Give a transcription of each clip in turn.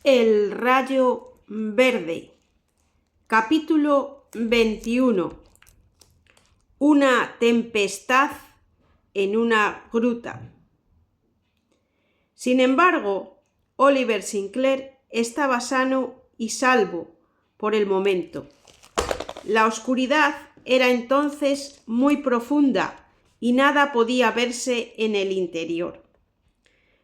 El rayo verde. Capítulo 21. Una tempestad en una gruta. Sin embargo, Oliver Sinclair estaba sano y salvo por el momento. La oscuridad era entonces muy profunda y nada podía verse en el interior.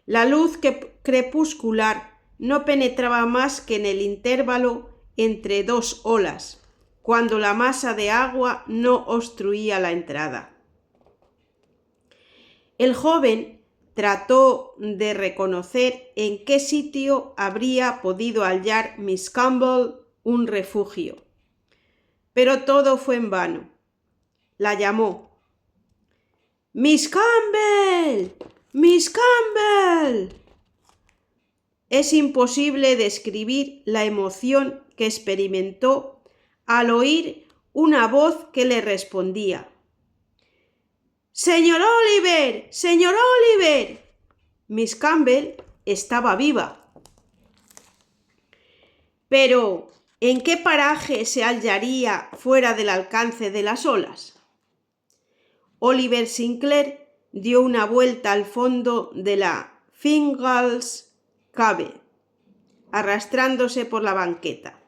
La luz crepuscular no penetraba más que en el intervalo entre dos olas, cuando la masa de agua no obstruía la entrada. El joven trató de reconocer en qué sitio habría podido hallar Miss Campbell un refugio, pero todo fue en vano. La llamó. ¡Miss Campbell! ¡Miss Campbell! Es imposible describir la emoción que experimentó al oír una voz que le respondía. ¡Señor Oliver! ¡Señor Oliver! Miss Campbell estaba viva. Pero, ¿en qué paraje se hallaría fuera del alcance de las olas? Oliver Sinclair dio una vuelta al fondo de la Fingal's Cave, arrastrándose por la banqueta.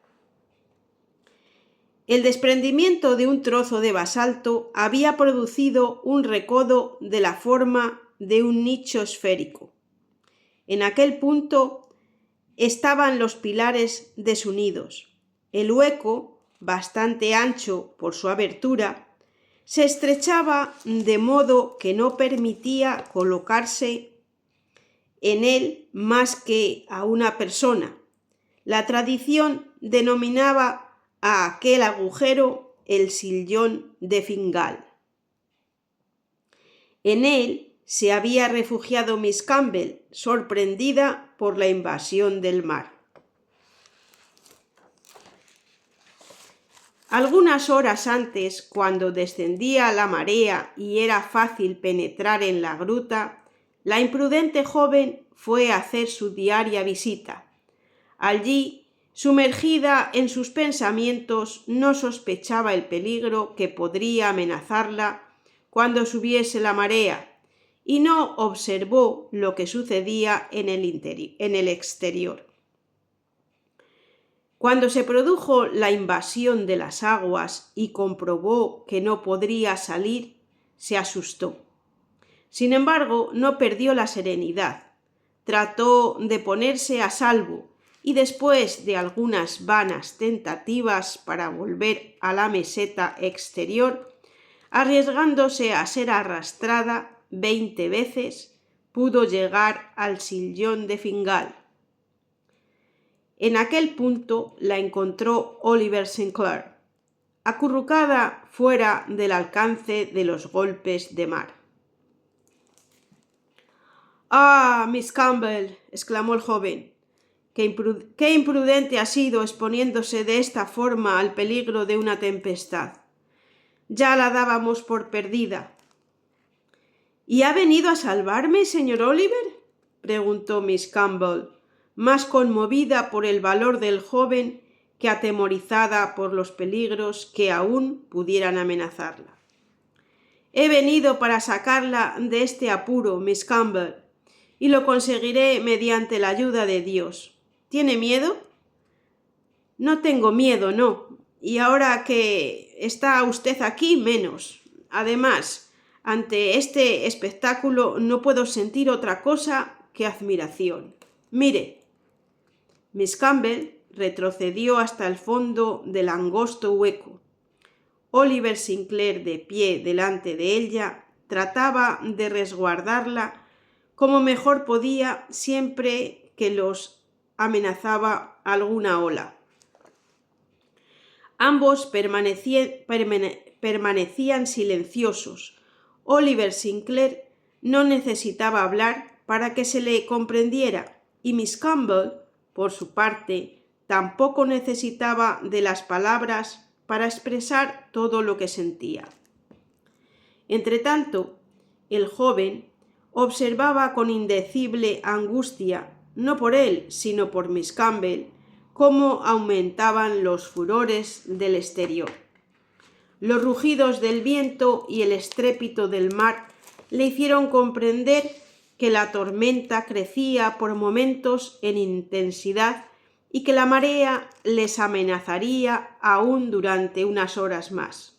El desprendimiento de un trozo de basalto había producido un recodo de la forma de un nicho esférico. En aquel punto estaban los pilares desunidos. El hueco, bastante ancho por su abertura, se estrechaba de modo que no permitía colocarse en él más que a una persona. La tradición denominaba a aquel agujero el sillón de Fingal. En él se había refugiado Miss Campbell, sorprendida por la invasión del mar. Algunas horas antes, cuando descendía la marea y era fácil penetrar en la gruta, la imprudente joven fue a hacer su diaria visita. Allí, sumergida en sus pensamientos, no sospechaba el peligro que podría amenazarla cuando subiese la marea, y no observó lo que sucedía en el exterior. Cuando se produjo la invasión de las aguas y comprobó que no podría salir, se asustó. Sin embargo, no perdió la serenidad. Trató de ponerse a salvo y después de algunas vanas tentativas para volver a la meseta exterior, arriesgándose a ser arrastrada 20 veces, pudo llegar al sillón de Fingal. En aquel punto la encontró Oliver Sinclair, acurrucada fuera del alcance de los golpes de mar. «¡Ah, Miss Campbell!», exclamó el joven. «¡Qué imprudente ha sido exponiéndose de esta forma al peligro de una tempestad! Ya la dábamos por perdida». «¿Y ha venido a salvarme, señor Oliver?», preguntó Miss Campbell, más conmovida por el valor del joven que atemorizada por los peligros que aún pudieran amenazarla. «He venido para sacarla de este apuro, Miss Campbell, y lo conseguiré mediante la ayuda de Dios. ¿Tiene miedo?» «No tengo miedo, no. Y ahora que está usted aquí, menos. Además, ante este espectáculo no puedo sentir otra cosa que admiración. Mire». Miss Campbell retrocedió hasta el fondo del angosto hueco. Oliver Sinclair, de pie delante de ella, trataba de resguardarla como mejor podía siempre que los amenazaba alguna ola. Ambos permanecían silenciosos. Oliver Sinclair no necesitaba hablar para que se le comprendiera, y Miss Campbell, por su parte, tampoco necesitaba de las palabras para expresar todo lo que sentía. Entretanto, el joven observaba con indecible angustia no por él, sino por Miss Campbell, cómo aumentaban los furores del exterior. Los rugidos del viento y el estrépito del mar le hicieron comprender que la tormenta crecía por momentos en intensidad y que la marea les amenazaría aún durante unas horas más.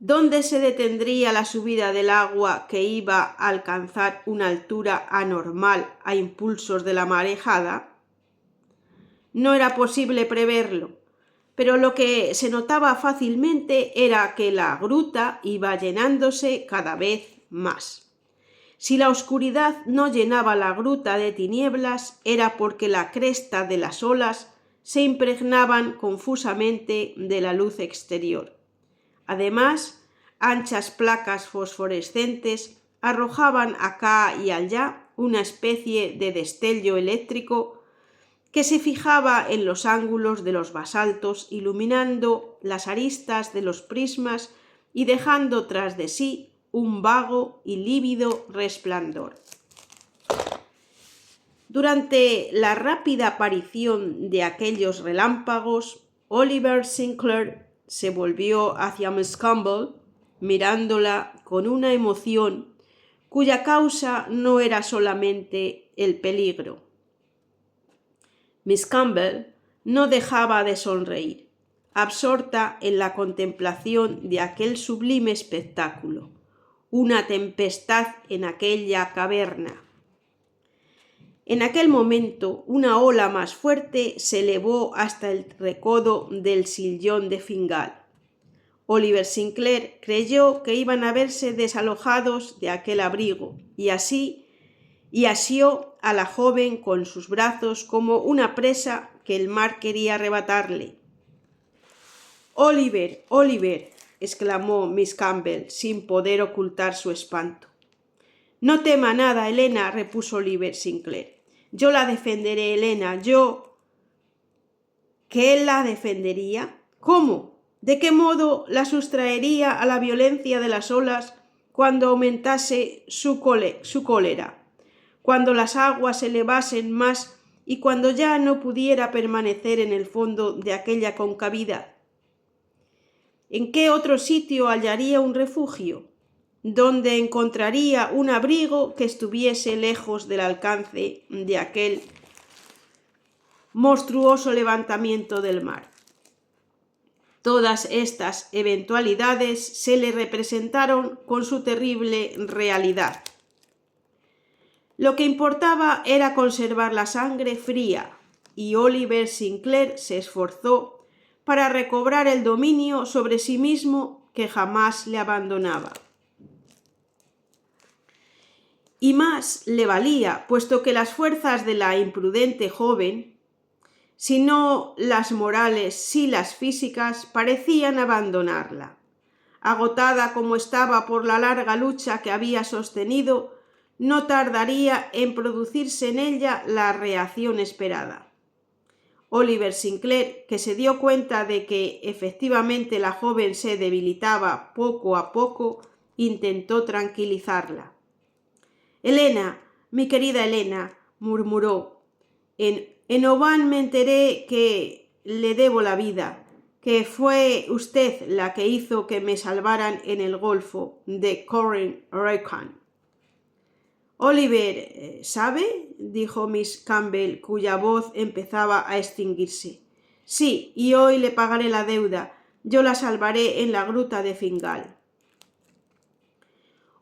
¿Dónde se detendría la subida del agua que iba a alcanzar una altura anormal a impulsos de la marejada? No era posible preverlo, pero lo que se notaba fácilmente era que la gruta iba llenándose cada vez más. Si la oscuridad no llenaba la gruta de tinieblas, era porque la cresta de las olas se impregnaban confusamente de la luz exterior. Además, anchas placas fosforescentes arrojaban acá y allá una especie de destello eléctrico que se fijaba en los ángulos de los basaltos, iluminando las aristas de los prismas y dejando tras de sí un vago y lívido resplandor. Durante la rápida aparición de aquellos relámpagos, Oliver Sinclair se volvió hacia Miss Campbell, mirándola con una emoción cuya causa no era solamente el peligro. Miss Campbell no dejaba de sonreír, absorta en la contemplación de aquel sublime espectáculo, una tempestad en aquella caverna. En aquel momento, una ola más fuerte se elevó hasta el recodo del sillón de Fingal. Oliver Sinclair creyó que iban a verse desalojados de aquel abrigo, y asió a la joven con sus brazos como una presa que el mar quería arrebatarle. «Oliver, Oliver», exclamó Miss Campbell, sin poder ocultar su espanto. «No tema nada, Elena», repuso Oliver Sinclair. «Yo la defenderé, Elena, yo». ¿Que él la defendería? ¿Cómo? ¿De qué modo la sustraería a la violencia de las olas cuando aumentase su cólera? Cuando las aguas se elevasen más y cuando ya no pudiera permanecer en el fondo de aquella concavidad. ¿En qué otro sitio hallaría un refugio? ¿Dónde encontraría un abrigo que estuviese lejos del alcance de aquel monstruoso levantamiento del mar? Todas estas eventualidades se le representaron con su terrible realidad. Lo que importaba era conservar la sangre fría, y Oliver Sinclair se esforzó para recobrar el dominio sobre sí mismo que jamás le abandonaba. Y más le valía, puesto que las fuerzas de la imprudente joven, si no las morales, sí las físicas, parecían abandonarla. Agotada como estaba por la larga lucha que había sostenido, no tardaría en producirse en ella la reacción esperada. Oliver Sinclair, que se dio cuenta de que efectivamente la joven se debilitaba poco a poco, intentó tranquilizarla. «Elena, mi querida Elena», murmuró, en Oban me enteré que le debo la vida, que fue usted la que hizo que me salvaran en el golfo de Corrycan». «Oliver, ¿sabe?», dijo Miss Campbell, cuya voz empezaba a extinguirse. «Sí, y hoy le pagaré la deuda. Yo la salvaré en la gruta de Fingal».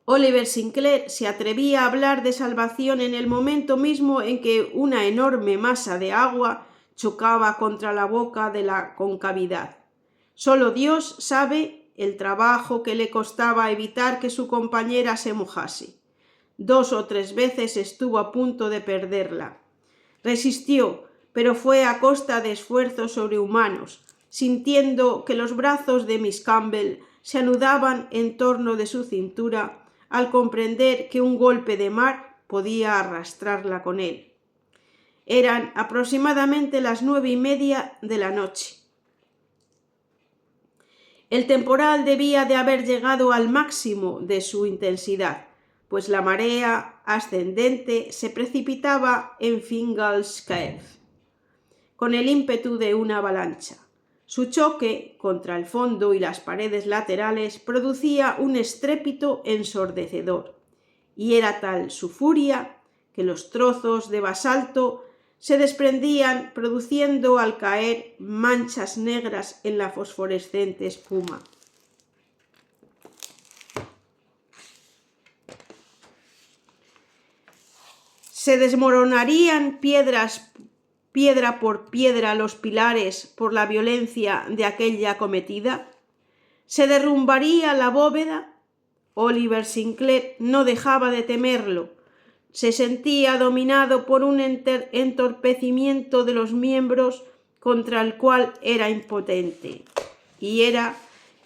Oliver Sinclair se atrevía a hablar de salvación en el momento mismo en que una enorme masa de agua chocaba contra la boca de la concavidad. Solo Dios sabe el trabajo que le costaba evitar que su compañera se mojase. 2 o 3 veces estuvo a punto de perderla. Resistió, pero fue a costa de esfuerzos sobrehumanos, sintiendo que los brazos de Miss Campbell se anudaban en torno de su cintura al comprender que un golpe de mar podía arrastrarla con él. Eran aproximadamente las 9:30 de la noche. El temporal debía de haber llegado al máximo de su intensidad. pues la marea ascendente se precipitaba en Fingal's Cave con el ímpetu de una avalancha. Su choque contra el fondo y las paredes laterales producía un estrépito ensordecedor, y era tal su furia que los trozos de basalto se desprendían, produciendo al caer manchas negras en la fosforescente espuma. Se desmoronarían piedra por piedra los pilares por la violencia de aquella acometida. ¿Se derrumbaría la bóveda? Oliver Sinclair no dejaba de temerlo. Se sentía dominado por un entorpecimiento de los miembros contra el cual era impotente. Y era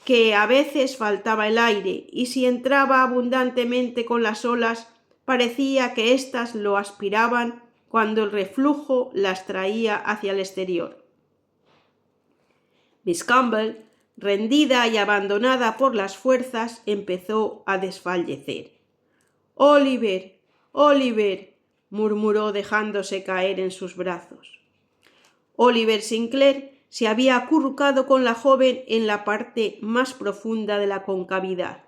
que a veces faltaba el aire, y si entraba abundantemente con las olas, parecía que éstas lo aspiraban cuando el reflujo las traía hacia el exterior. Miss Campbell, rendida y abandonada por las fuerzas, empezó a desfallecer. «Oliver, Oliver», murmuró dejándose caer en sus brazos. Oliver Sinclair se había acurrucado con la joven en la parte más profunda de la concavidad.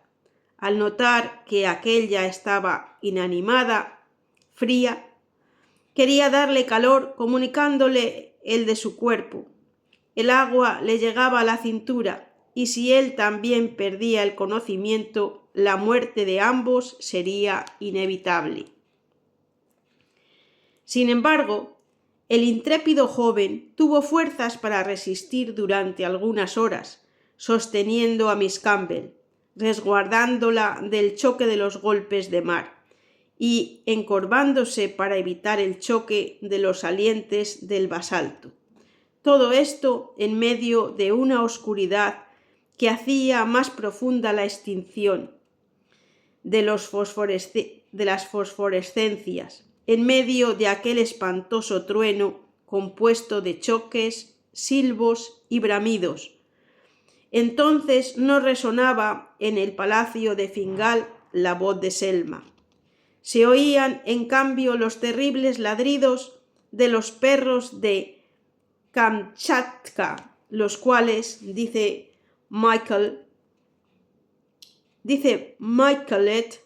Al notar que aquella estaba inanimada, fría, quería darle calor comunicándole el de su cuerpo. El agua le llegaba a la cintura, y si él también perdía el conocimiento, la muerte de ambos sería inevitable. Sin embargo, el intrépido joven tuvo fuerzas para resistir durante algunas horas, sosteniendo a Miss Campbell, resguardándola del choque de los golpes de mar, y encorvándose para evitar el choque de los salientes del basalto. Todo esto en medio de una oscuridad que hacía más profunda la extinción de las fosforescencias, en medio de aquel espantoso trueno compuesto de choques, silbos y bramidos. Entonces no resonaba en el palacio de Fingal la voz de Selma. Se oían, en cambio, los terribles ladridos de los perros de Kamchatka, los cuales, dice Michelet,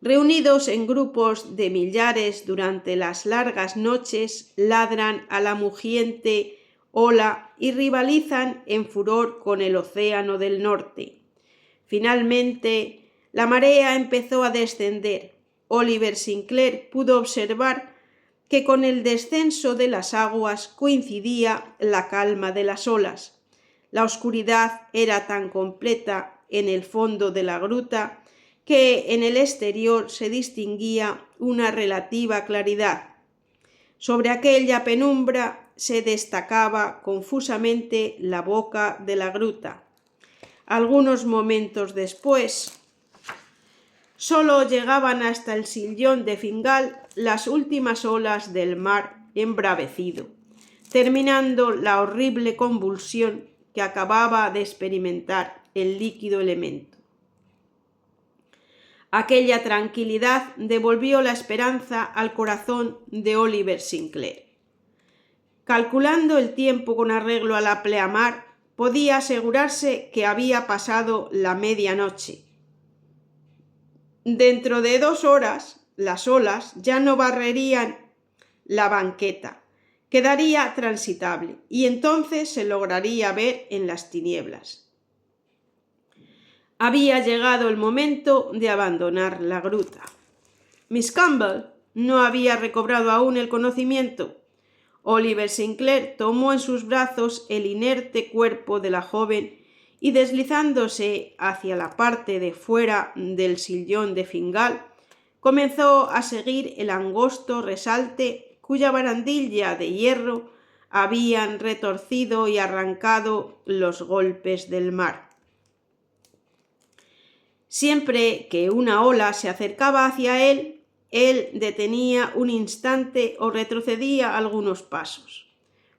reunidos en grupos de millares durante las largas noches, ladran a la mugiente ola y rivalizan en furor con el océano del norte. Finalmente, la marea empezó a descender. Oliver Sinclair pudo observar que con el descenso de las aguas coincidía la calma de las olas. La oscuridad era tan completa en el fondo de la gruta que en el exterior se distinguía una relativa claridad. Sobre aquella penumbra se destacaba confusamente la boca de la gruta. Algunos momentos después, solo llegaban hasta el sillón de Fingal las últimas olas del mar embravecido, terminando la horrible convulsión que acababa de experimentar el líquido elemento. Aquella tranquilidad devolvió la esperanza al corazón de Oliver Sinclair. Calculando el tiempo con arreglo a la pleamar, podía asegurarse que había pasado la medianoche. Dentro de 2 horas, las olas ya no barrerían la banqueta, quedaría transitable, y entonces se lograría ver en las tinieblas. Había llegado el momento de abandonar la gruta. Miss Campbell no había recobrado aún el conocimiento. Oliver Sinclair tomó en sus brazos el inerte cuerpo de la joven y, deslizándose hacia la parte de fuera del sillón de Fingal, comenzó a seguir el angosto resalte cuya barandilla de hierro habían retorcido y arrancado los golpes del mar. Siempre que una ola se acercaba hacia él, él detenía un instante o retrocedía algunos pasos.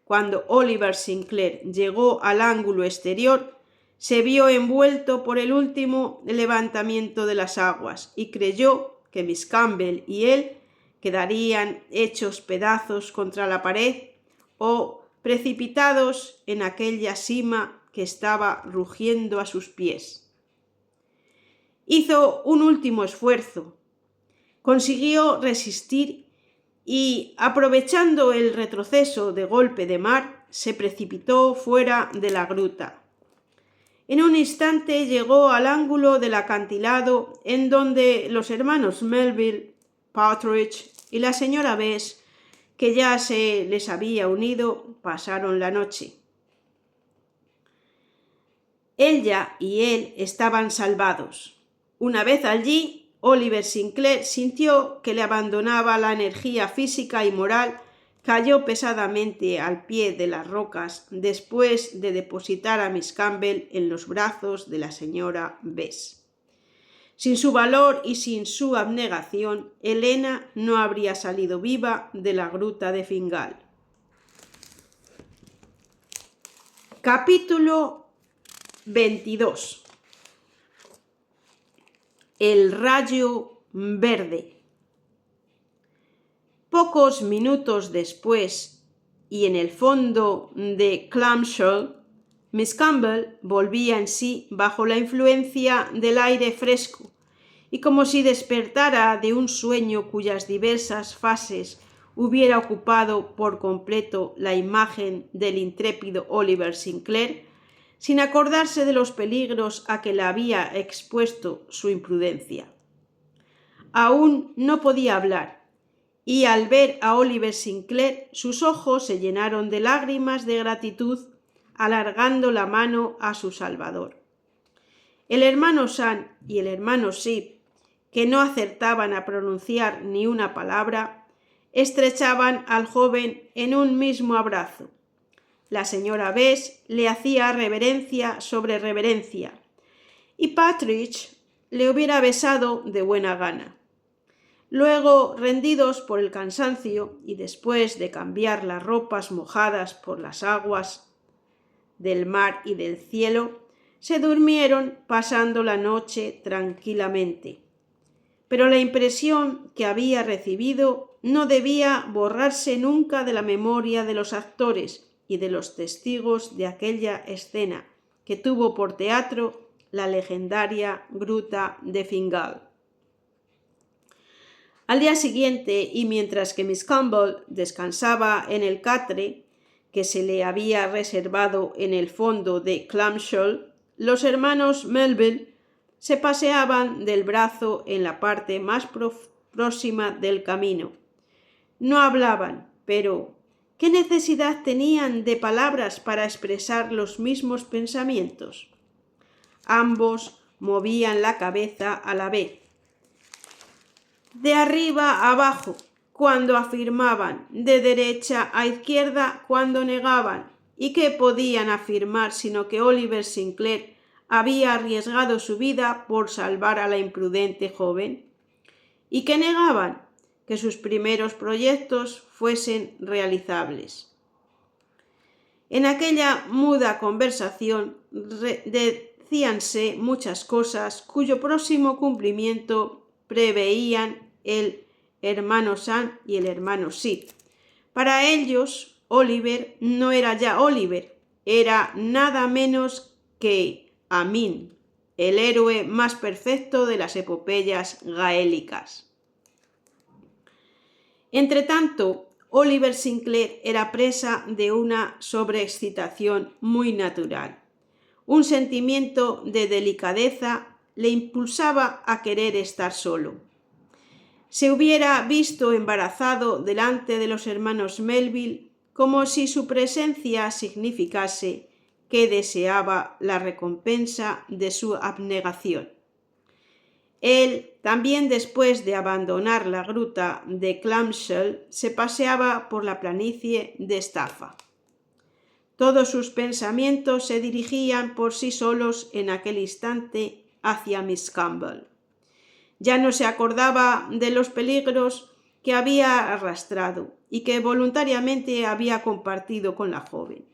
Cuando Oliver Sinclair llegó al ángulo exterior, se vio envuelto por el último levantamiento de las aguas y creyó que Miss Campbell y él quedarían hechos pedazos contra la pared o precipitados en aquella sima que estaba rugiendo a sus pies. Hizo un último esfuerzo, consiguió resistir y, aprovechando el retroceso de golpe de mar, se precipitó fuera de la gruta. En un instante llegó al ángulo del acantilado en donde los hermanos Melville, Partridge y la señora Bess, que ya se les había unido, pasaron la noche. Ella y él estaban salvados. Una vez allí, Oliver Sinclair sintió que le abandonaba la energía física y moral, cayó pesadamente al pie de las rocas después de depositar a Miss Campbell en los brazos de la señora Bess. Sin su valor y sin su abnegación, Helena no habría salido viva de la gruta de Fingal. Capítulo 22. El rayo verde. Pocos minutos después, y en el fondo de Clamshell, Miss Campbell volvía en sí bajo la influencia del aire fresco, y como si despertara de un sueño cuyas diversas fases hubiera ocupado por completo la imagen del intrépido Oliver Sinclair, sin acordarse de los peligros a que la había expuesto su imprudencia. Aún no podía hablar, y al ver a Oliver Sinclair sus ojos se llenaron de lágrimas de gratitud, alargando la mano a su salvador. El hermano Sam y el hermano Sid, que no acertaban a pronunciar ni una palabra, estrechaban al joven en un mismo abrazo. La señora Bess le hacía reverencia sobre reverencia, y Partridge le hubiera besado de buena gana. Luego, rendidos por el cansancio y después de cambiar las ropas mojadas por las aguas del mar y del cielo, se durmieron pasando la noche tranquilamente. Pero la impresión que había recibido no debía borrarse nunca de la memoria de los actores y de los testigos de aquella escena que tuvo por teatro la legendaria gruta de Fingal. Al día siguiente, y mientras que Miss Campbell descansaba en el catre que se le había reservado en el fondo de Clamshell, los hermanos Melville se paseaban del brazo en la parte más próxima del camino. No hablaban, pero ¿qué necesidad tenían de palabras para expresar los mismos pensamientos? Ambos movían la cabeza a la vez, de arriba a abajo cuando afirmaban, de derecha a izquierda cuando negaban. ¿Y qué podían afirmar sino que Oliver Sinclair había arriesgado su vida por salvar a la imprudente joven? ¿Y qué negaban? Que sus primeros proyectos fuesen realizables. En aquella muda conversación decíanse muchas cosas cuyo próximo cumplimiento preveían el hermano Sam y el hermano Sid. Para ellos, Oliver no era ya Oliver, era nada menos que Amin, el héroe más perfecto de las epopeyas gaélicas. Entretanto, Oliver Sinclair era presa de una sobreexcitación muy natural. Un sentimiento de delicadeza le impulsaba a querer estar solo. Se hubiera visto embarazado delante de los hermanos Melville como si su presencia significase que deseaba la recompensa de su abnegación. Él, también después de abandonar la gruta de Clamshell, se paseaba por la planicie de Staffa. Todos sus pensamientos se dirigían por sí solos en aquel instante hacia Miss Campbell. Ya no se acordaba de los peligros que había arrastrado y que voluntariamente había compartido con la joven.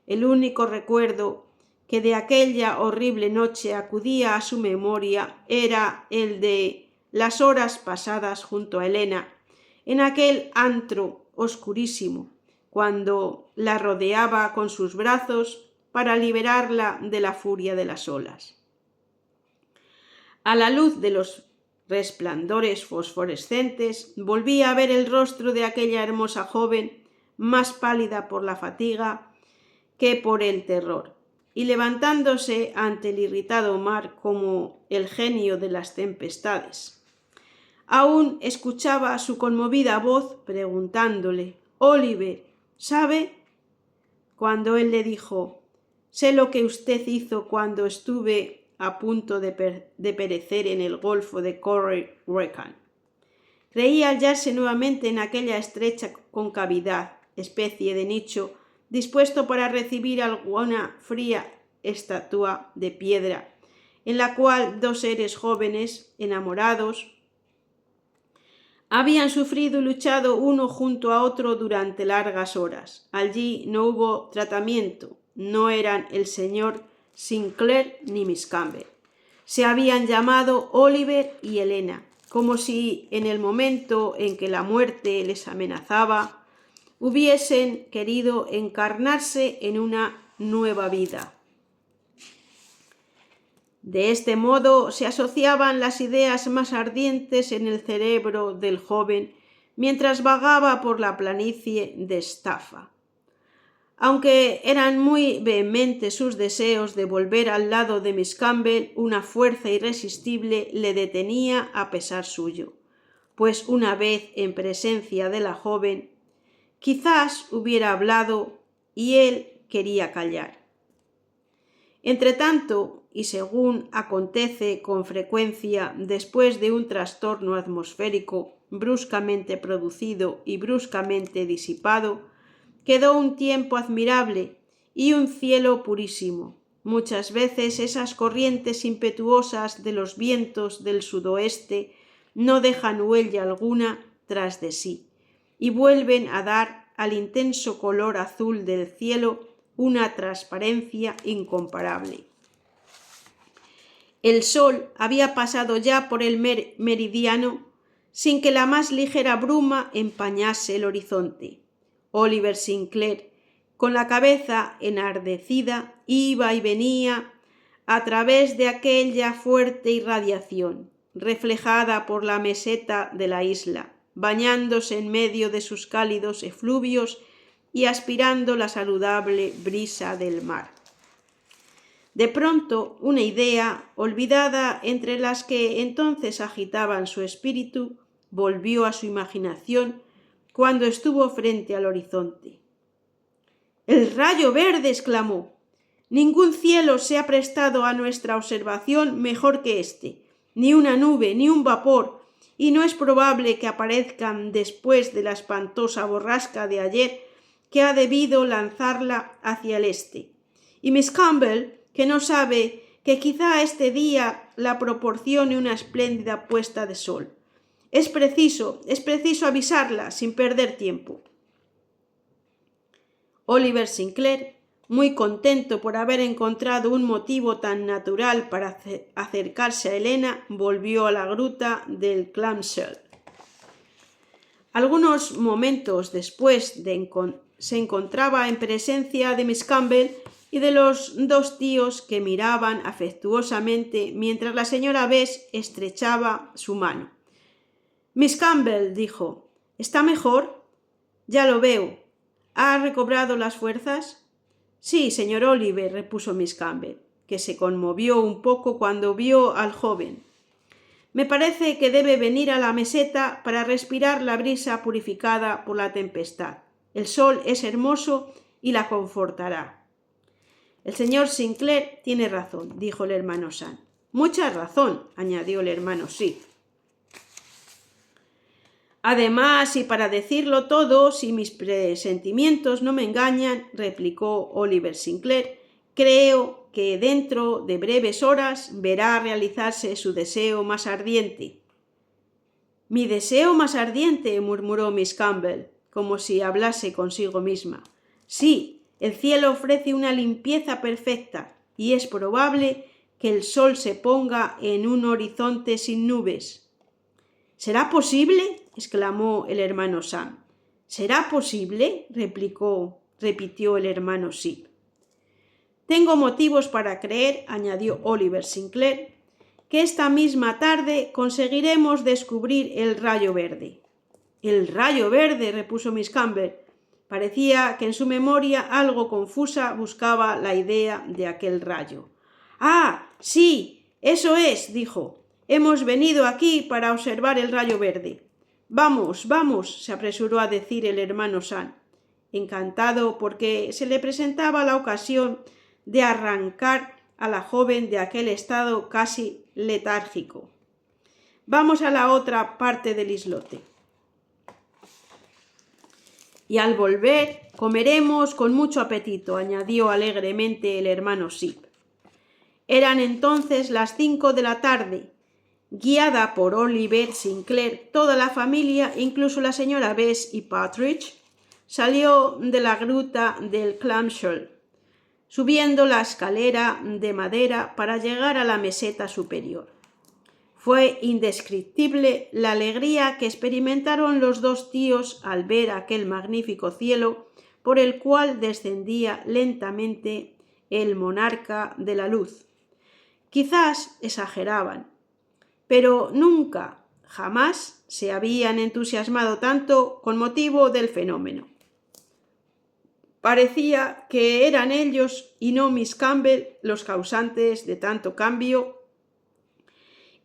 El único recuerdo que de aquella horrible noche acudía a su memoria era el de las horas pasadas junto a Helena, en aquel antro oscurísimo, cuando la rodeaba con sus brazos para liberarla de la furia de las olas. A la luz de los resplandores fosforescentes volví a ver el rostro de aquella hermosa joven, más pálida por la fatiga que por el terror, y levantándose ante el irritado mar como el genio de las tempestades. Aún escuchaba su conmovida voz preguntándole: «Oliver, ¿sabe?». Cuando él le dijo: «Sé lo que usted hizo cuando estuve a punto de perecer en el golfo de Corry Wrekan». Creía hallarse nuevamente en aquella estrecha concavidad, especie de nicho, dispuesto para recibir alguna fría estatua de piedra, en la cual dos seres jóvenes, enamorados, habían sufrido y luchado uno junto a otro durante largas horas. Allí no hubo tratamiento, no eran el señor Sinclair ni Miss Campbell. Se habían llamado Oliver y Helena, como si en el momento en que la muerte les amenazaba hubiesen querido encarnarse en una nueva vida. De este modo se asociaban las ideas más ardientes en el cerebro del joven mientras vagaba por la planicie de Staffa. Aunque eran muy vehementes sus deseos de volver al lado de Miss Campbell, una fuerza irresistible le detenía a pesar suyo, pues una vez en presencia de la joven, quizás hubiera hablado y él quería callar. Entretanto, y según acontece con frecuencia después de un trastorno atmosférico bruscamente producido y bruscamente disipado, quedó un tiempo admirable y un cielo purísimo. Muchas veces esas corrientes impetuosas de los vientos del sudoeste no dejan huella alguna tras de sí y vuelven a dar al intenso color azul del cielo una transparencia incomparable. El sol había pasado ya por el meridiano sin que la más ligera bruma empañase el horizonte. Oliver Sinclair, con la cabeza enardecida, iba y venía a través de aquella fuerte irradiación, reflejada por la meseta de la isla, bañándose en medio de sus cálidos efluvios y aspirando la saludable brisa del mar. De pronto, una idea, olvidada entre las que entonces agitaban su espíritu, volvió a su imaginación cuando estuvo frente al horizonte. «¡El rayo verde!», exclamó. «Ningún cielo se ha prestado a nuestra observación mejor que este, ni una nube, ni un vapor, y no es probable que aparezcan después de la espantosa borrasca de ayer que ha debido lanzarla hacia el este. Y Miss Campbell, que no sabe que quizá este día la proporcione una espléndida puesta de sol. Es preciso avisarla sin perder tiempo». Oliver Sinclair, muy contento por haber encontrado un motivo tan natural para acercarse a Helena, volvió a la gruta del Clamshell. Algunos momentos después se encontraba en presencia de Miss Campbell y de los dos tíos que miraban afectuosamente mientras la señora Bess estrechaba su mano. «Miss Campbell», dijo, «¿está mejor?» «Ya lo veo. ¿Ha recobrado las fuerzas?» «Sí, señor Oliver», repuso Miss Campbell, que se conmovió un poco cuando vio al joven. «Me parece que debe venir a la meseta para respirar la brisa purificada por la tempestad. El sol es hermoso y la confortará». «El señor Sinclair tiene razón», dijo el hermano Sam. «Mucha razón», añadió el hermano Sith. «Además, y para decirlo todo, si mis presentimientos no me engañan», replicó Oliver Sinclair, «creo que dentro de breves horas verá realizarse su deseo más ardiente». «¿Mi deseo más ardiente?», murmuró Miss Campbell, como si hablase consigo misma. «Sí, el cielo ofrece una limpieza perfecta. y es probable que el sol se ponga en un horizonte sin nubes. ¿Será posible?, exclamó el hermano Sam. ¿Será posible?, repitió el hermano Sid. Tengo motivos para creer, añadió Oliver Sinclair, que esta misma tarde conseguiremos descubrir el rayo verde. El rayo verde, repuso Miss Campbell. Parecía que en su memoria algo confusa buscaba la idea de aquel rayo. Ah, sí, eso es, dijo. Hemos venido aquí para observar el rayo verde. Vamos, vamos, se apresuró a decir el hermano Sam, encantado porque se le presentaba la ocasión de arrancar a la joven de aquel estado casi letárgico. Vamos a la otra parte del islote. Y al volver comeremos con mucho apetito, añadió alegremente el hermano Sid. Eran entonces las 5 de la tarde. Guiada por Oliver Sinclair, toda la familia, incluso la señora Bess y Partridge, salió de la gruta del Clamshell, subiendo la escalera de madera para llegar a la meseta superior. Fue indescriptible la alegría que experimentaron los dos tíos al ver aquel magnífico cielo por el cual descendía lentamente el monarca de la luz. Quizás exageraban, pero nunca, jamás se habían entusiasmado tanto con motivo del fenómeno. Parecía que eran ellos y no Miss Campbell los causantes de tanto cambio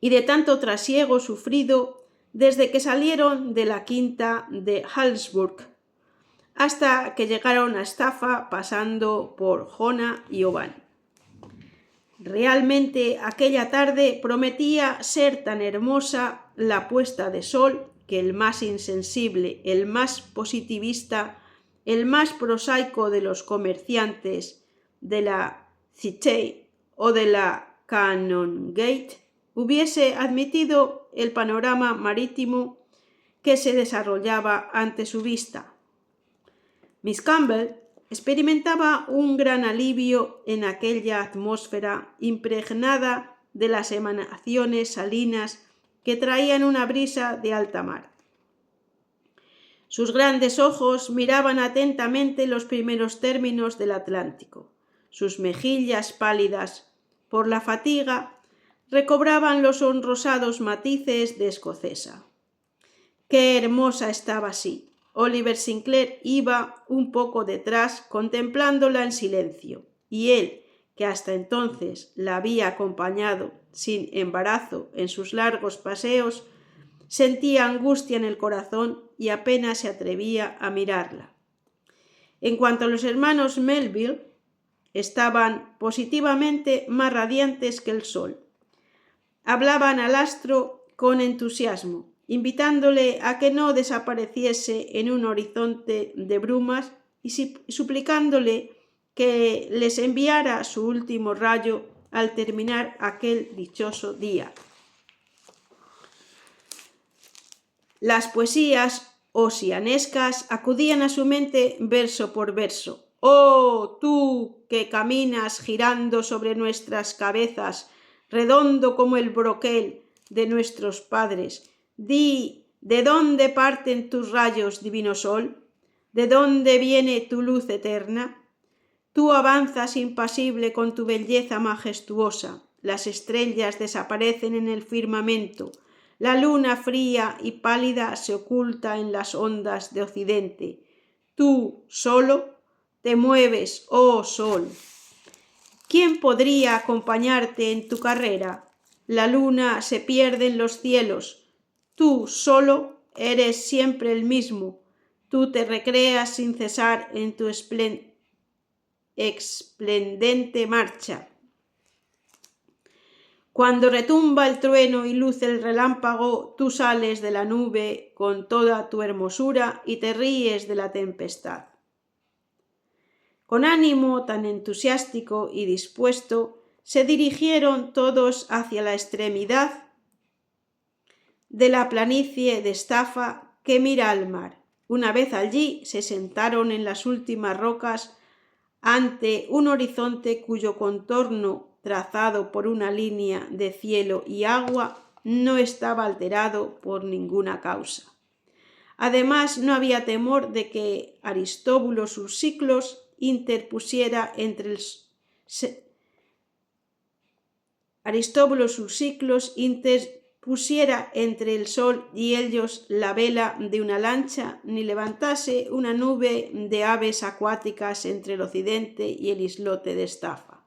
y de tanto trasiego sufrido desde que salieron de la quinta de Hallsburg hasta que llegaron a Staffa pasando por Jona y Oban. Realmente aquella tarde prometía ser tan hermosa la puesta de sol que el más insensible, el más positivista, el más prosaico de los comerciantes de la Cité o de la Canongate hubiese admitido el panorama marítimo que se desarrollaba ante su vista. Miss Campbell experimentaba un gran alivio en aquella atmósfera impregnada de las emanaciones salinas que traían una brisa de alta mar. Sus grandes ojos miraban atentamente los primeros términos del Atlántico. Sus mejillas pálidas por la fatiga recobraban los sonrosados matices de escocesa. ¡Qué hermosa estaba así! Oliver Sinclair iba un poco detrás contemplándola en silencio, y él, que hasta entonces la había acompañado sin embarazo en sus largos paseos, sentía angustia en el corazón y apenas se atrevía a mirarla. En cuanto a los hermanos Melville, estaban positivamente más radiantes que el sol. Hablaban al astro con entusiasmo, invitándole a que no desapareciese en un horizonte de brumas y suplicándole que les enviara su último rayo al terminar aquel dichoso día. Las poesías ossianescas acudían a su mente verso por verso. «Oh, tú que caminas girando sobre nuestras cabezas, redondo como el broquel de nuestros padres, di, ¿de dónde parten tus rayos, divino sol? ¿De dónde viene tu luz eterna? Tú avanzas impasible con tu belleza majestuosa, las estrellas desaparecen en el firmamento, la luna fría y pálida se oculta en las ondas de occidente. Tú, solo, te mueves, oh sol. ¿Quién podría acompañarte en tu carrera? La luna se pierde en los cielos. Tú, solo, eres siempre el mismo. Tú te recreas sin cesar en tu esplendente marcha. Cuando retumba el trueno y luce el relámpago, tú sales de la nube con toda tu hermosura y te ríes de la tempestad. Con ánimo tan entusiástico y dispuesto, se dirigieron todos hacia la extremidad de la planicie de Staffa que mira al mar. Una vez allí, se sentaron en las últimas rocas ante un horizonte cuyo contorno, trazado por una línea de cielo y agua, no estaba alterado por ninguna causa. Además, no había temor de que Aristóbulo sus ciclos interpusiera entre el sol y ellos la vela de una lancha, ni levantase una nube de aves acuáticas entre el occidente y el islote de Estafa.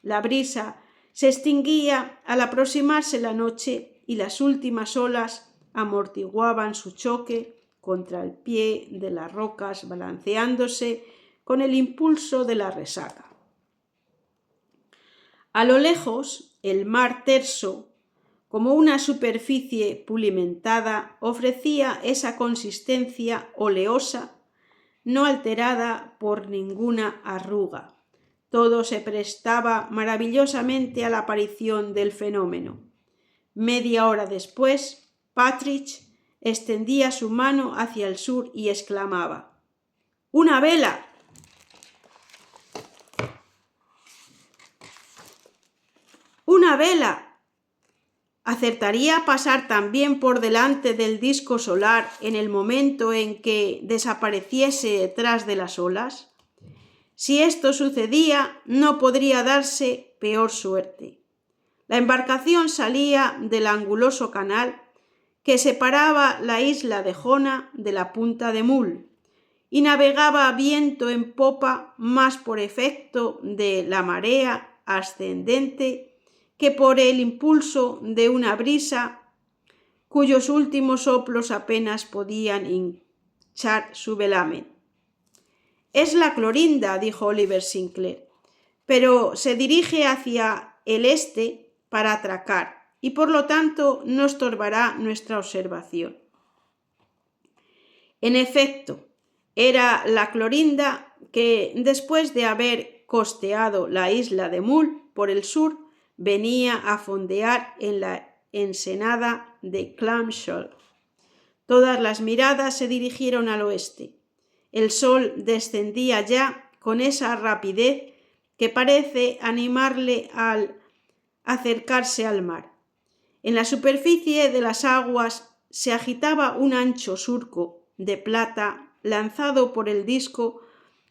La brisa se extinguía al aproximarse la noche y las últimas olas amortiguaban su choque contra el pie de las rocas, balanceándose con el impulso de la resaca. A lo lejos, el mar terso, como una superficie pulimentada, ofrecía esa consistencia oleosa, no alterada por ninguna arruga. Todo se prestaba maravillosamente a la aparición del fenómeno. Media hora después, Partridge extendía su mano hacia el sur y exclamaba: ¡Una vela! ¡Una vela! ¿Acertaría a pasar también por delante del disco solar en el momento en que desapareciese detrás de las olas? Si esto sucedía, no podría darse peor suerte. La embarcación salía del anguloso canal que separaba la isla de Jona de la punta de Mull y navegaba viento en popa más por efecto de la marea ascendente que por el impulso de una brisa cuyos últimos soplos apenas podían hinchar su velamen. «Es la Clorinda», dijo Oliver Sinclair, «pero se dirige hacia el este para atracar y por lo tanto no estorbará nuestra observación». En efecto, era la Clorinda que, después de haber costeado la isla de Mull por el sur, venía a fondear en la ensenada de Clamshall. Todas las miradas se dirigieron al oeste. El sol descendía ya con esa rapidez que parece animarle al acercarse al mar. En la superficie de las aguas se agitaba un ancho surco de plata lanzado por el disco,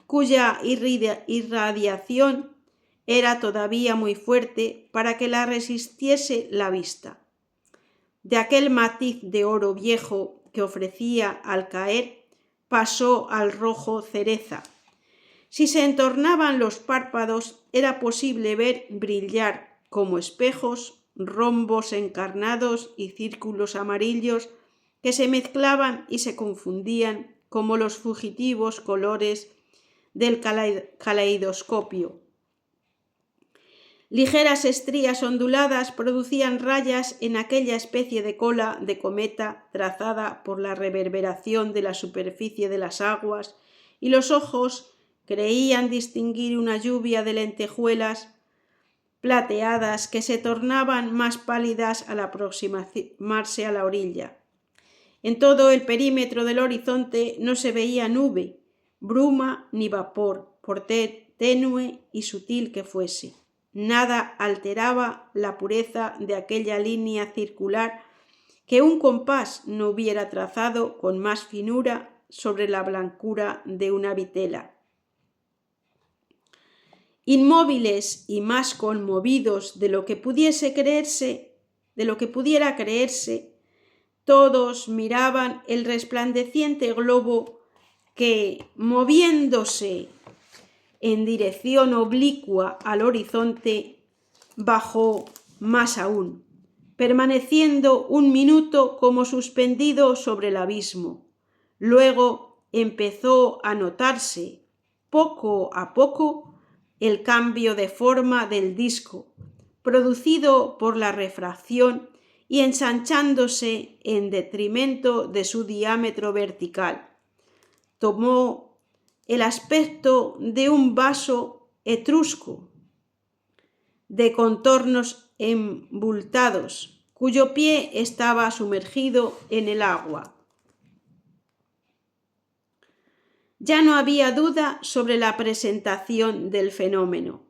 cuya irradiación era todavía muy fuerte para que la resistiese la vista. De aquel matiz de oro viejo que ofrecía al caer, pasó al rojo cereza. Si se entornaban los párpados, era posible ver brillar como espejos rombos encarnados y círculos amarillos que se mezclaban y se confundían como los fugitivos colores del caleidoscopio. Ligeras estrías onduladas producían rayas en aquella especie de cola de cometa trazada por la reverberación de la superficie de las aguas, y los ojos creían distinguir una lluvia de lentejuelas plateadas que se tornaban más pálidas al aproximarse a la orilla. En todo el perímetro del horizonte no se veía nube, bruma ni vapor, por tenue y sutil que fuese. Nada alteraba la pureza de aquella línea circular que un compás no hubiera trazado con más finura sobre la blancura de una vitela. Inmóviles y más conmovidos de lo que pudiera creerse, todos miraban el resplandeciente globo que, moviéndose en dirección oblicua al horizonte, bajó más aún, permaneciendo un minuto como suspendido sobre el abismo. Luego empezó a notarse, poco a poco, el cambio de forma del disco, producido por la refracción y ensanchándose en detrimento de su diámetro vertical. Tomó el aspecto de un vaso etrusco, de contornos embultados, cuyo pie estaba sumergido en el agua. Ya no había duda sobre la presentación del fenómeno.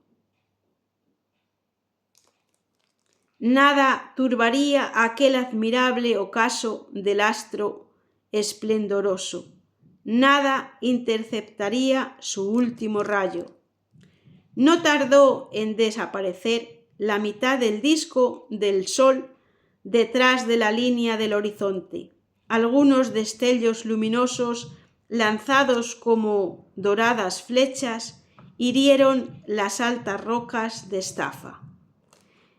Nada turbaría aquel admirable ocaso del astro esplendoroso. Nada interceptaría su último rayo. No tardó en desaparecer la mitad del disco del sol detrás de la línea del horizonte. Algunos destellos luminosos, lanzados como doradas flechas, hirieron las altas rocas de Estafa.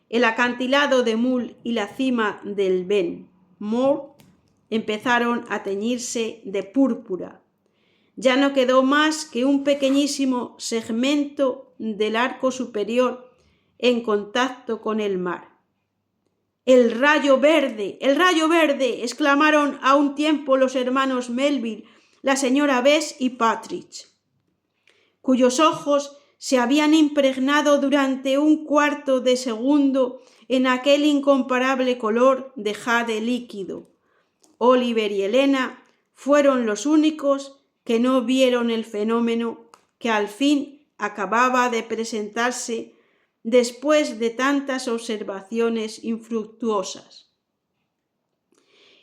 El acantilado de Mull y la cima del Ben More empezaron a teñirse de púrpura. Ya no quedó más que un pequeñísimo segmento del arco superior en contacto con el mar. ¡El rayo verde! ¡El rayo verde!, exclamaron a un tiempo los hermanos Melville, la señora Bess y Partridge, cuyos ojos se habían impregnado durante un cuarto de segundo en aquel incomparable color de jade líquido. Oliver y Helena fueron los únicos que no vieron el fenómeno que al fin acababa de presentarse después de tantas observaciones infructuosas.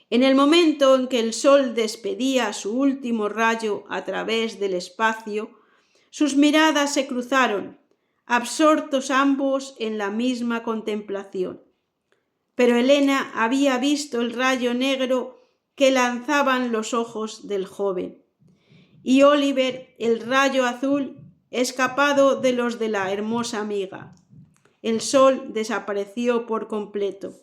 En el momento en que el sol despedía su último rayo a través del espacio, sus miradas se cruzaron, absortos ambos en la misma contemplación. Pero Helena había visto el rayo negro que lanzaban los ojos del joven, y Oliver el rayo azul escapado de los de la hermosa amiga. El sol desapareció por completo.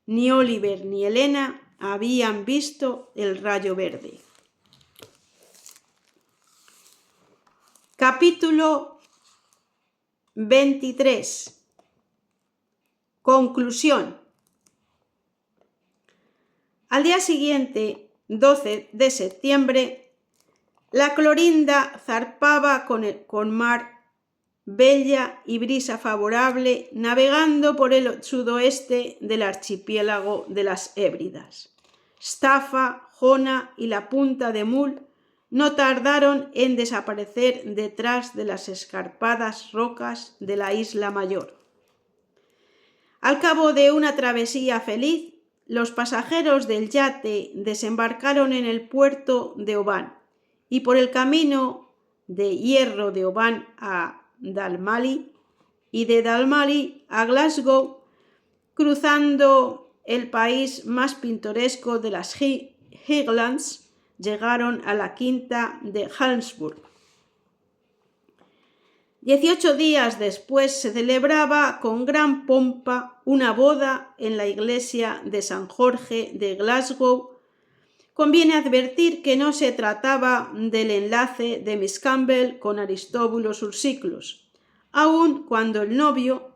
Ni Oliver ni Helena habían visto el rayo verde. Capítulo 23. Conclusión. Al día siguiente, 12 de septiembre, la Clorinda zarpaba con mar bella y brisa favorable, navegando por el sudoeste del archipiélago de las Hébridas. Staffa, Jona y la punta de Mull no tardaron en desaparecer detrás de las escarpadas rocas de la isla mayor. Al cabo de una travesía feliz, los pasajeros del yate desembarcaron en el puerto de Oban y por el camino de hierro de Oban a Dalmally y de Dalmally a Glasgow, cruzando el país más pintoresco de las Highlands, llegaron a la quinta de Helmsburg. 18 días después se celebraba con gran pompa una boda en la iglesia de San Jorge de Glasgow. Conviene advertir que no se trataba del enlace de Miss Campbell con Aristóbulo Ursiclos, aun cuando el novio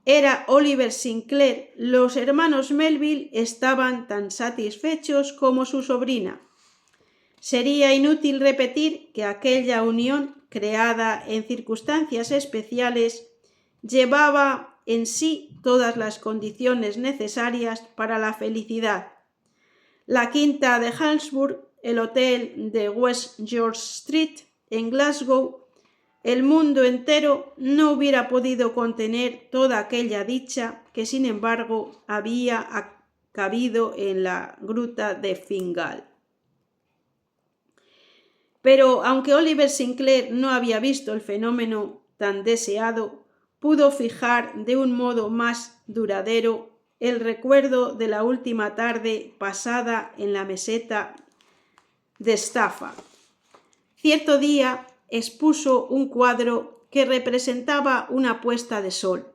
era Oliver Sinclair. Los hermanos Melville estaban tan satisfechos como su sobrina. Sería inútil repetir que aquella unión, creada en circunstancias especiales, llevaba en sí todas las condiciones necesarias para la felicidad. La quinta de Helmsburg, el hotel de West George Street en Glasgow, el mundo entero no hubiera podido contener toda aquella dicha que, sin embargo, había cabido en la gruta de Fingal. Pero aunque Oliver Sinclair no había visto el fenómeno tan deseado, pudo fijar de un modo más duradero el recuerdo de la última tarde pasada en la meseta de Staffa. Cierto día expuso un cuadro que representaba una puesta de sol,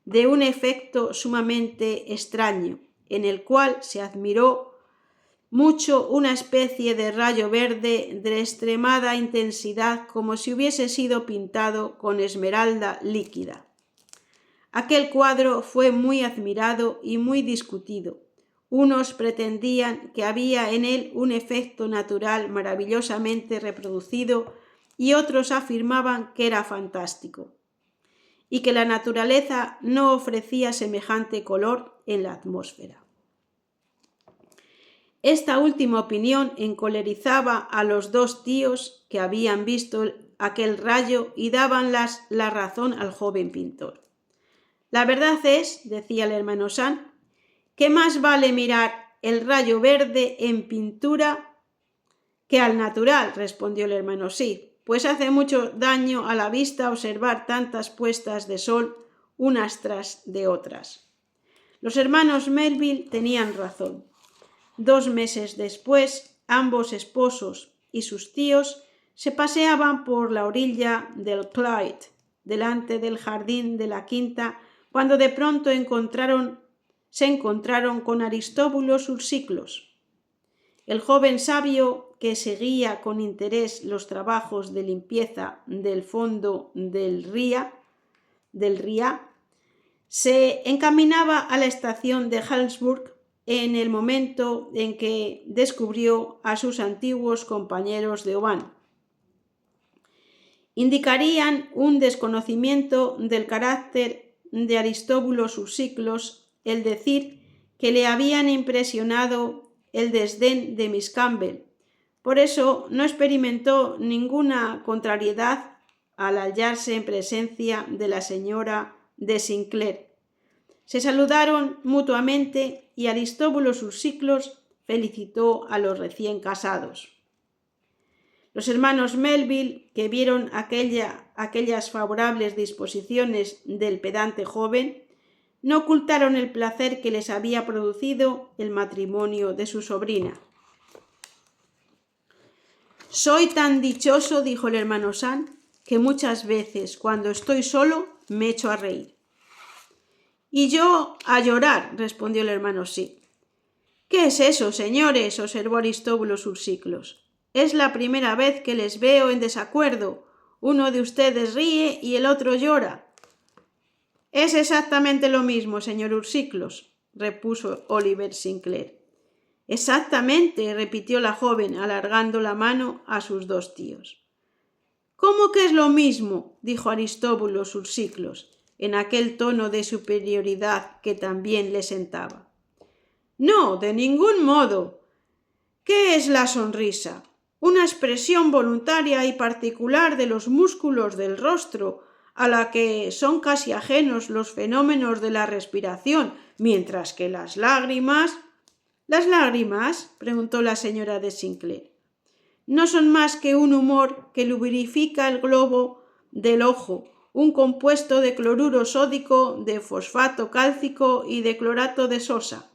de un efecto sumamente extraño, en el cual se admiró mucho una especie de rayo verde de extremada intensidad, como si hubiese sido pintado con esmeralda líquida. Aquel cuadro fue muy admirado y muy discutido. Unos pretendían que había en él un efecto natural maravillosamente reproducido y otros afirmaban que era fantástico y que la naturaleza no ofrecía semejante color en la atmósfera. Esta última opinión encolerizaba a los dos tíos que habían visto aquel rayo y daban la razón al joven pintor. La verdad es, decía el hermano San, que más vale mirar el rayo verde en pintura que al natural, respondió el hermano Sí, pues hace mucho daño a la vista observar tantas puestas de sol unas tras de otras. Los hermanos Melville tenían razón. 2 meses después, ambos esposos y sus tíos se paseaban por la orilla del Clyde, delante del jardín de la quinta, cuando de pronto se encontraron con Aristóbulo Sursiclos. El joven sabio, que seguía con interés los trabajos de limpieza del fondo del ría, se encaminaba a la estación de Halsburg en el momento en que descubrió a sus antiguos compañeros de Oban. Indicarían un desconocimiento del carácter de Aristóbulo Sursiclos el decir que le habían impresionado el desdén de Miss Campbell. Por eso no experimentó ninguna contrariedad al hallarse en presencia de la señora de Sinclair. Se saludaron mutuamente y Aristóbulo Sursiclos felicitó a los recién casados. Los hermanos Melville, que vieron aquellas favorables disposiciones del pedante joven, no ocultaron el placer que les había producido el matrimonio de su sobrina. «Soy tan dichoso», dijo el hermano San, «que muchas veces, cuando estoy solo, me echo a reír». «Y yo a llorar», respondió el hermano Sí. «¿Qué es eso, señores?», observó Aristóbulo Sursiclos. «Es la primera vez que les veo en desacuerdo. Uno de ustedes ríe y el otro llora». «Es exactamente lo mismo, señor Sursiclos», repuso Oliver Sinclair. «Exactamente», repitió la joven, alargando la mano a sus dos tíos. «¿Cómo que es lo mismo?», dijo Aristóbulo Sursiclos, en aquel tono de superioridad que también le sentaba. «No, de ningún modo. ¿Qué es la sonrisa? Una expresión voluntaria y particular de los músculos del rostro, a la que son casi ajenos los fenómenos de la respiración, mientras que las lágrimas... ¿Las lágrimas?, preguntó la señora de Sinclair. «No son más que un humor que lubrifica el globo del ojo, un compuesto de cloruro sódico, de fosfato cálcico y de clorato de sosa».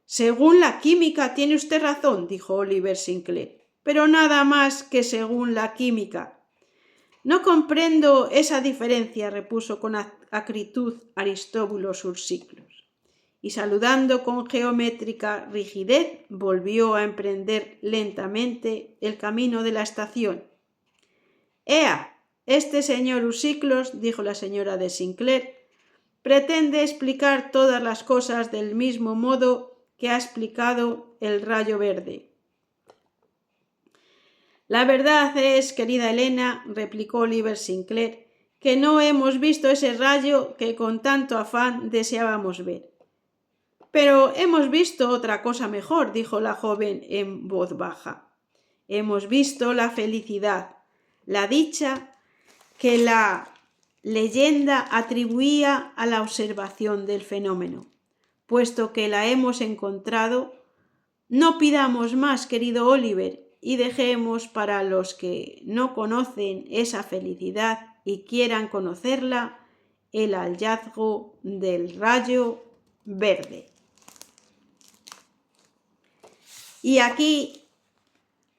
«Según la química tiene usted razón», dijo Oliver Sinclair, «pero nada más que según la química». «No comprendo esa diferencia», repuso con acritud Aristóbulo Sursiclos, y saludando con geométrica rigidez, volvió a emprender lentamente el camino de la estación. «Ea, este señor Sursiclos», dijo la señora de Sinclair, «pretende explicar todas las cosas del mismo modo que ha explicado el rayo verde». «La verdad es, querida Elena», replicó Oliver Sinclair, «que no hemos visto ese rayo que con tanto afán deseábamos ver». «Pero hemos visto otra cosa mejor», dijo la joven en voz baja. «Hemos visto la felicidad, la dicha que la leyenda atribuía a la observación del fenómeno. Puesto que la hemos encontrado, no pidamos más, querido Oliver, y dejemos para los que no conocen esa felicidad y quieran conocerla el hallazgo del rayo verde». Y aquí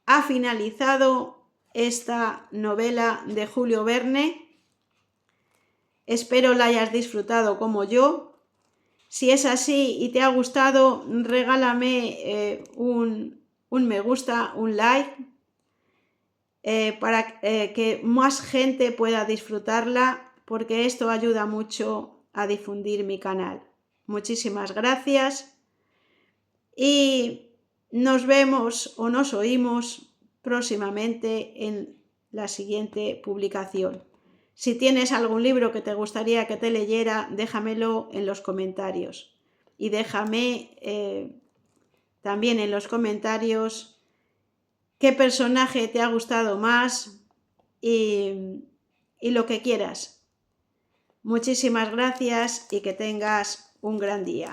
ha finalizado esta novela de Julio Verne. Espero la hayas disfrutado como yo. Si es así y te ha gustado, regálame un me gusta, un like, para que más gente pueda disfrutarla, porque esto ayuda mucho a difundir mi canal. Muchísimas gracias y nos vemos o nos oímos próximamente en la siguiente publicación. Si tienes algún libro que te gustaría que te leyera, déjamelo en los comentarios y déjame también en los comentarios qué personaje te ha gustado más y lo que quieras. Muchísimas gracias y que tengas un gran día.